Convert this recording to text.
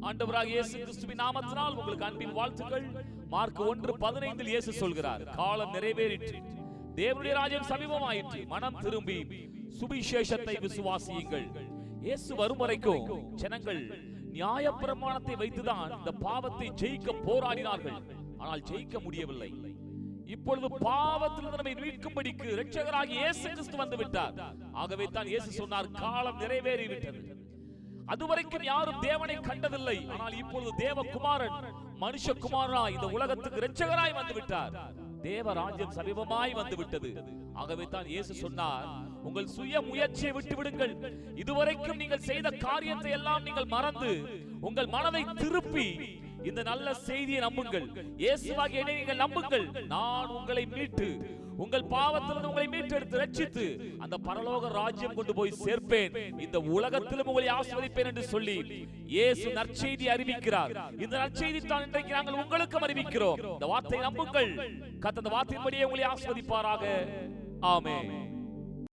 ஆண்டவராகிய இயேசு கிறிஸ்துவின் நாமத்தினால் உங்களுக்கு அன்பின் வாழ்த்துக்கள். மார்க் 1:15 இயேசு சொல்கிறார், காலம் நிறைவேறிற்று, தேவனுடைய ராஜ்யம் சமீபமாயிற்று, மனம் திரும்பி சுவிசேஷத்தை விசுவாசியுங்கள். இயேசு வரும் வரைக்கும் ஜனங்கள் நியாயப்பிரமாணத்தை வைத்துதான் இந்த பாவத்தை ஜெயிக்க போராடினார்கள். ஆனால் ஜெயிக்க முடியவில்லை. இப்பொழுது பாவத்திலிருந்து நம்மை மீட்கும்படிக்கு இரட்சகராகிய இயேசு கிறிஸ்து வந்து விட்டார். ஆகவே தான் இயேசு சொன்னார், காலம் நிறைவேறிவிட்டது. அதுவரைக்கும் யாரும் தேவனை கண்டதில்லை. ஆனால் இப்பொழுது தேவகுமாரன் மனுஷகுமாரனாய் இந்த உலகத்துக்கு இரட்சகராய் வந்து விட்டார். தேவ ராஜ்யம் சமீபமாய் வந்து விட்டது. ஆகவே தான் இயேசு சொன்னார், உங்கள் சுய முயற்சியை விட்டு விடுங்கள். இதுவரைக்கும் நீங்கள் செய்த காரியத்தை எல்லாம் நீங்கள் மறந்து உங்கள் மனதை திருப்பி இந்த நல்ல செய்தியை நம்புங்கள். இயேசுவாகிய என்னை நீங்கள் நம்புங்கள். நான் உங்களை மீட்டு உங்கள் பாவத்திலிருந்து உங்களை மீட்டெடுத்து ரட்சித்து அந்த பரலோக ராஜ்யம் கொண்டு போய் சேர்ப்பேன். இந்த உலகத்திலும் உங்களை ஆசீர்வதிப்பேன் என்று சொல்லி இயேசு நற்செய்தி அறிவிக்கிறார். இந்த நற்செய்தி தான் இன்றைக்கு நாங்கள் உங்களுக்கும் அறிவிக்கிறோம். இந்த வார்த்தையை நம்புங்கள். கர்த்தர் அந்த வார்த்தையின்படியே உங்களை ஆசீர்வதிப்பாராக. ஆமென்.